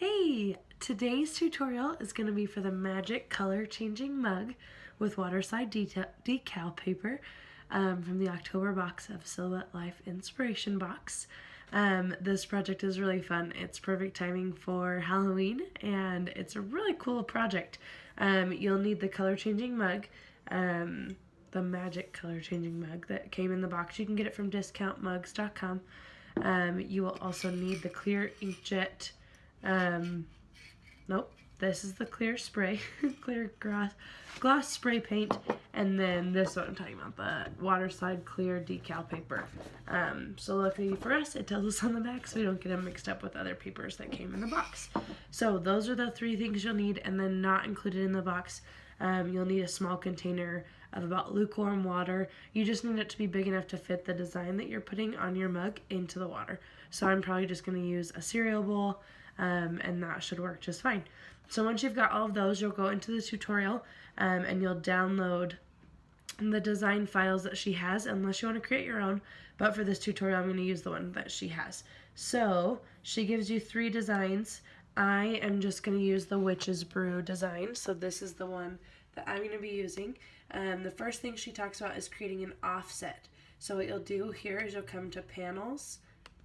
Hey! Today's tutorial is going to be for the Magic Color Changing Mug with Waterslide Decal paper from the October box of Silhouette Life Inspiration Box. This project is really fun. It's perfect timing for Halloween and it's a really cool project. You'll need the color changing mug, the Magic Color Changing Mug that came in the box. You can get it from discountmugs.com. You will also need the clear inkjet. Nope, this is the clear spray, clear gloss spray paint, and then this one I'm talking about, the Waterslide clear decal paper. So luckily for us, it tells us on the back so we don't get them mixed up with other papers that came in the box. So those are the three things you'll need, and then not included in the box, you'll need a small container of about lukewarm water. You just need it to be big enough to fit the design that you're putting on your mug into the water. So I'm probably just going to use a cereal bowl, and that should work just fine. So once you've got all of those, you'll go into the tutorial and you'll download the design files that she has, unless you want to create your own, but for this tutorial I'm going to use the one that she has. So she gives you 3 designs. I am just going to use the Witch's Brew design, so this is the one that I'm going to be using. The first thing she talks about is creating an offset. So what you'll do here is you'll come to Panels,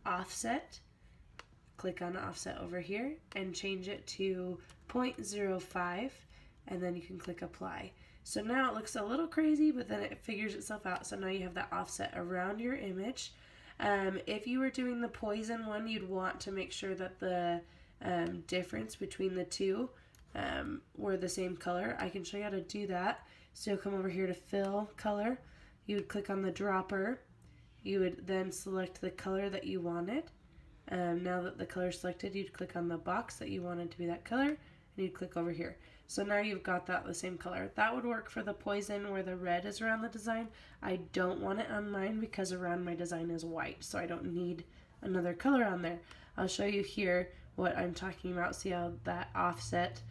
Offset, click on Offset over here and change it to 0.05, and then you can click Apply. So now it looks a little crazy, but then it figures itself out. So now you have that offset around your image. If you were doing the poison one, you'd want to make sure that the difference between the two were the same color. I can show you how to do that. So you'll come over here to Fill Color. You would click on the dropper. You would then select the color that you wanted. Now that the color is selected, you'd click on the box that you wanted to be that color, and you'd click over here. So now you've got that the same color. That would work for the poison where the red is around the design. I don't want it on mine because around my design is white, so I don't need another color on there. I'll show you here what I'm talking about. See how that offset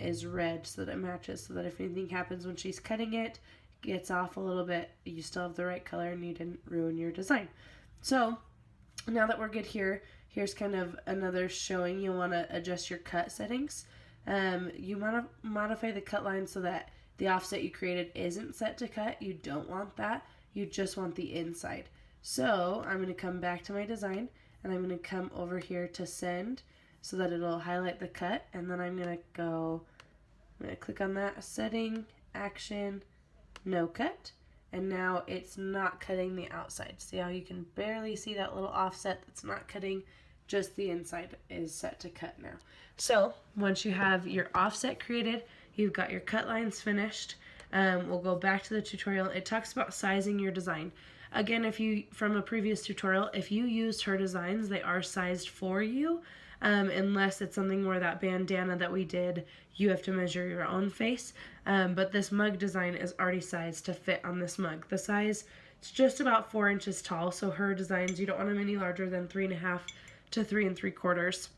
is red so that it matches, so that if anything happens when she's cutting it, gets off a little bit, you still have the right color and you didn't ruin your design. So now that we're good here, here's kind of another showing. You'll want to adjust your cut settings. You want to modify the cut line so that the offset you created isn't set to cut. You don't want that. You just want the inside. So I'm going to come back to my design and I'm going to come over here to Send so that it'll highlight the cut, and then I'm going to click on that, Setting, Action, No Cut. And now it's not cutting the outside. See how you can barely see that little offset that's not cutting, just the inside is set to cut now. So once you have your offset created, you've got your cut lines finished, we'll go back to the tutorial. It talks about sizing your design. Again, if you, from a previous tutorial, if you used her designs, they are sized for you, unless it's something where that bandana that we did, you have to measure your own face. But this mug design is already sized to fit on this mug. The size, it's just about 4 inches tall, so her designs, you don't want them any larger than 3.5 to 3 3/4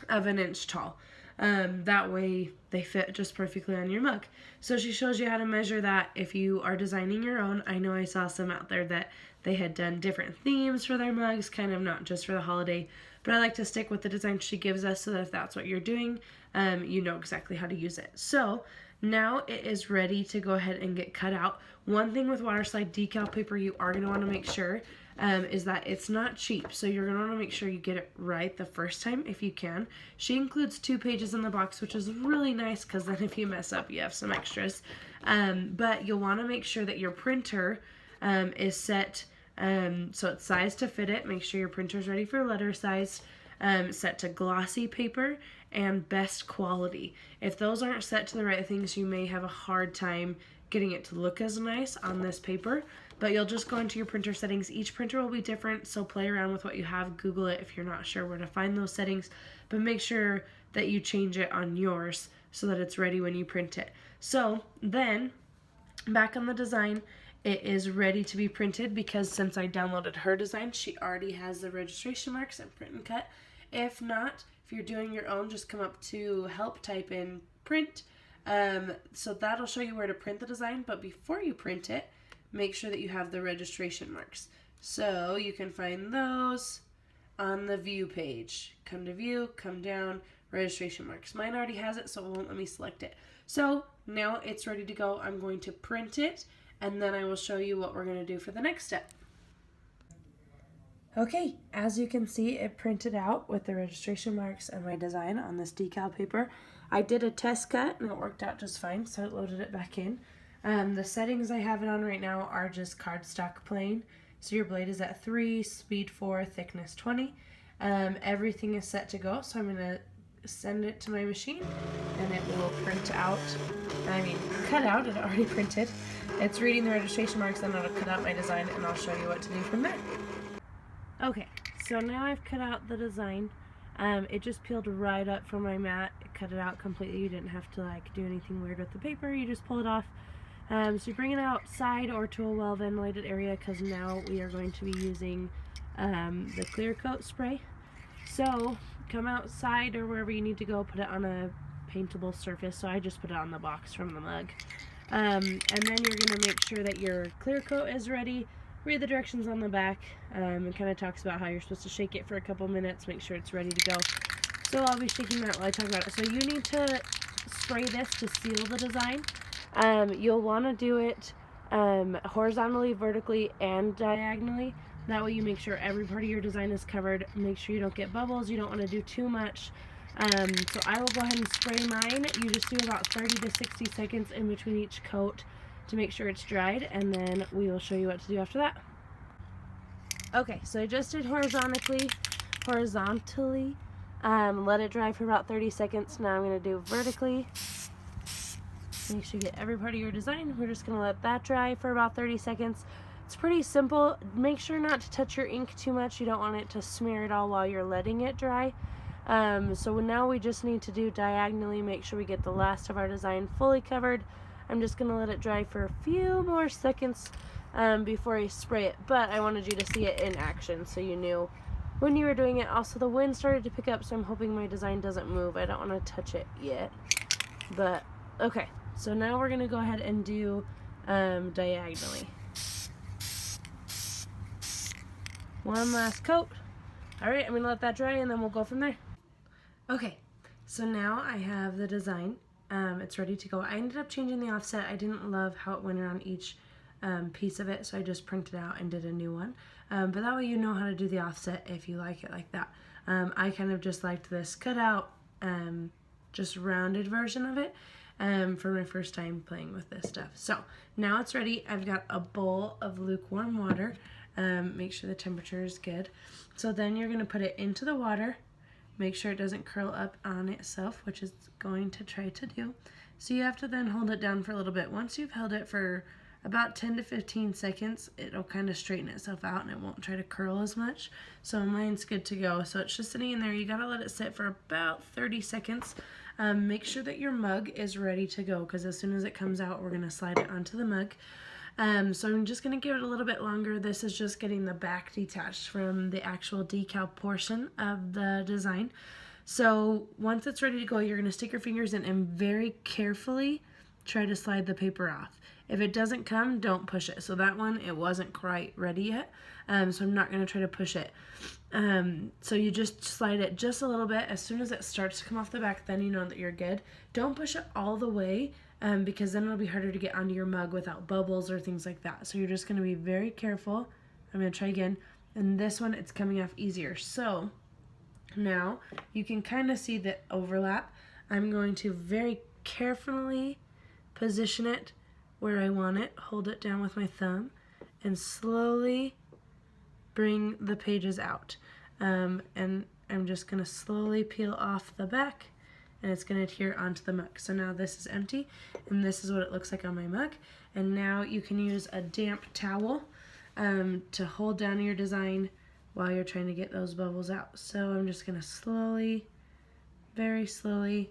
of an inch tall. That way they fit just perfectly on your mug. So she shows you how to measure that if you are designing your own. I know I saw some out there that they had done different themes for their mugs, kind of not just for the holiday, but I like to stick with the design she gives us so that if that's what you're doing, you know exactly how to use it. So now it is ready to go ahead and get cut out. One thing with Waterslide decal paper you are going to want to make sure is that it's not cheap. So you're going to want to make sure you get it right the first time if you can. She includes 2 pages in the box, which is really nice because then if you mess up, you have some extras. But you'll want to make sure that your printer is set so it's sized to fit it. Make sure your printer's ready for letter size, set to glossy paper, and best quality. If those aren't set to the right things, you may have a hard time getting it to look as nice on this paper, but you'll just go into your printer settings. Each printer will be different, so play around with what you have. Google it if you're not sure where to find those settings, but make sure that you change it on yours so that it's ready when you print it. So then, back on the design, it is ready to be printed because since I downloaded her design, she already has the registration marks and print and cut. If not, if you're doing your own, just come up to Help, type in Print. So that'll show you where to print the design, but before you print it, make sure that you have the registration marks. So you can find those, on the view page. Come to view, come down, registration marks. Mine already has it, so it won't let me select it. So now it's ready to go. I'm going to print it, and then I will show you what we're going to do for the next step. Okay, as you can see, it printed out with the registration marks and my design on this decal paper. I did a test cut and it worked out just fine, so it loaded it back in. The settings I have it on right now are just cardstock plain. So your blade is at 3, speed 4, thickness 20. Everything is set to go, so I'm going to send it to my machine and it will print out, cut out. It already printed. It's reading the registration marks, then it'll cut out my design and I'll show you what to do from there. Okay, so now I've cut out the design. It just peeled right up from my mat. It cut it out completely. You didn't have to do anything weird with the paper. You just pull it off. So you bring it outside or to a well-ventilated area, because now we are going to be using the clear coat spray. So come outside or wherever you need to go, put it on a paintable surface. So I just put it on the box from the mug. And then you're going to make sure that your clear coat is ready. Read the directions on the back. It kind of talks about how you're supposed to shake it for a couple minutes, make sure it's ready to go. So I'll be shaking that while I talk about it. So you need to spray this to seal the design. You'll want to do it horizontally, vertically, and diagonally. That way you make sure every part of your design is covered. Make sure you don't get bubbles. You don't want to do too much. So I will go ahead and spray mine. You just do about 30 to 60 seconds in between each coat to make sure it's dried, and then we will show you what to do after that. Okay, so I just did horizontally, let it dry for about 30 seconds. Now I'm going to do vertically. Make sure you get every part of your design. We're just going to let that dry for about 30 seconds. It's pretty simple. Make sure not to touch your ink too much. You don't want it to smear it all while you're letting it dry. So now we just need to do diagonally, make sure we get the last of our design fully covered. I'm just going to let it dry for a few more seconds before I spray it, but I wanted you to see it in action so you knew when you were doing it. Also, the wind started to pick up, so I'm hoping my design doesn't move. I don't want to touch it yet, but okay. So now we're going to go ahead and do diagonally. One last coat. Alright, I'm going to let that dry and then we'll go from there. Okay, so now I have the design. It's ready to go. I ended up changing the offset. I didn't love how it went around each piece of it, so I just printed out and did a new one. But that way you know how to do the offset if you like it like that. I kind of just liked this cut out, just rounded version of it for my first time playing with this stuff. So now it's ready. I've got a bowl of lukewarm water. Make sure the temperature is good. So then you're going to put it into the water. Make sure it doesn't curl up on itself, which it's going to try to do. So you have to then hold it down for a little bit. Once you've held it for about 10 to 15 seconds, it'll kind of straighten itself out and it won't try to curl as much. So mine's good to go. So it's just sitting in there. You gotta let it sit for about 30 seconds. Make sure that your mug is ready to go, because as soon as it comes out, we're gonna slide it onto the mug. So I'm just going to give it a little bit longer. This is just getting the back detached from the actual decal portion of the design. So once it's ready to go, you're going to stick your fingers in and very carefully try to slide the paper off. If it doesn't come, don't push it. So that one, it wasn't quite ready yet, so I'm not going to try to push it. So you just slide it just a little bit. As soon as it starts to come off the back, then you know that you're good. Don't push it all the way, because then it'll be harder to get onto your mug without bubbles or things like that. So you're just going to be very careful. I'm going to try again. And this one, it's coming off easier. So now you can kind of see the overlap. I'm going to very carefully position it where I want it, hold it down with my thumb, and slowly bring the pages out. And I'm just going to slowly peel off the back, and it's going to adhere onto the mug. So now this is empty, and this is what it looks like on my mug. And now you can use a damp towel to hold down your design while you're trying to get those bubbles out. So I'm just going to slowly, very slowly,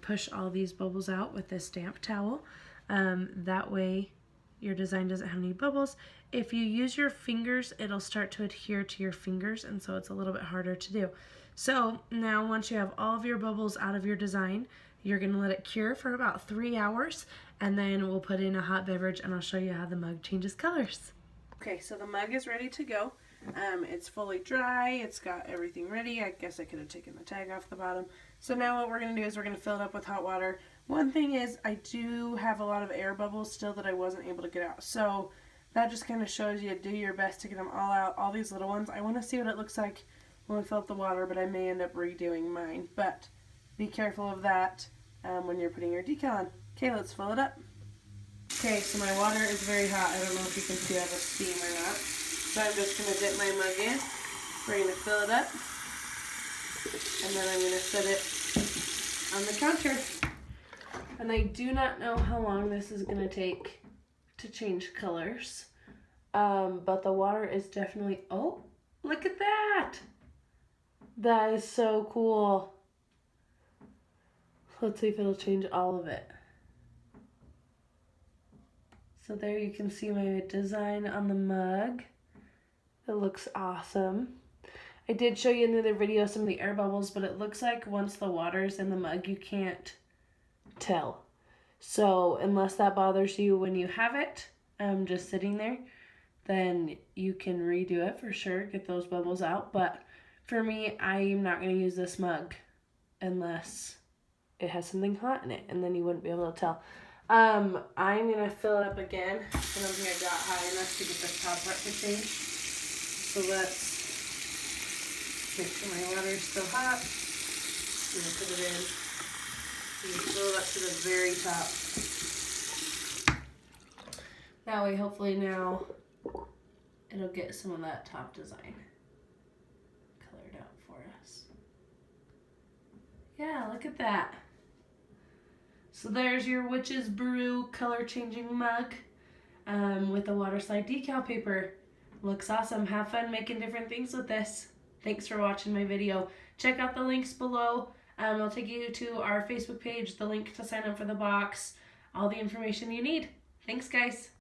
push all these bubbles out with this damp towel. That way your design doesn't have any bubbles. If you use your fingers, it'll start to adhere to your fingers, and so it's a little bit harder to do. So now once you have all of your bubbles out of your design, you're going to let it cure for about 3 hours, and then we'll put in a hot beverage and I'll show you how the mug changes colors. Okay, so the mug is ready to go. It's fully dry. It's got everything ready. I guess I could have taken the tag off the bottom. So now what we're going to do is we're going to fill it up with hot water. One thing is I do have a lot of air bubbles still that I wasn't able to get out. So that just kind of shows you do your best to get them all out. All these little ones. I want to see what it looks like when we fill up the water, but I may end up redoing mine. But be careful of that when you're putting your decal on. Okay, let's fill it up. Okay, so my water is very hot. I don't know if you can see I have a steam or not. So I'm just going to dip my mug in. We're going to fill it up. And then I'm going to set it on the counter. And I do not know how long this is going to take to change colors. But the water is definitely... Oh, look at that! That is so cool. Let's see if it'll change all of it. So there you can see my design on the mug. It looks awesome. I did show you in the other video some of the air bubbles, but it looks like once the water's in the mug, you can't tell. So unless that bothers you when you have it just sitting there, then you can redo it for sure, get those bubbles out. But for me, I'm not going to use this mug unless it has something hot in it, and then you wouldn't be able to tell. I'm going to fill it up again. I don't think I got high enough to get the top part to change. So let's make sure my water is still hot. I'm going to put it in. I'm going to fill it up to the very top. That way, hopefully now, it'll get some of that top design colored out for us. Yeah, look at that. So there's your Witch's Brew color changing mug with the Waterslide Decal paper. Looks awesome. Have fun making different things with this. Thanks for watching my video. Check out the links below. I'll take you to our Facebook page, the link to sign up for the box, all the information you need. Thanks, guys.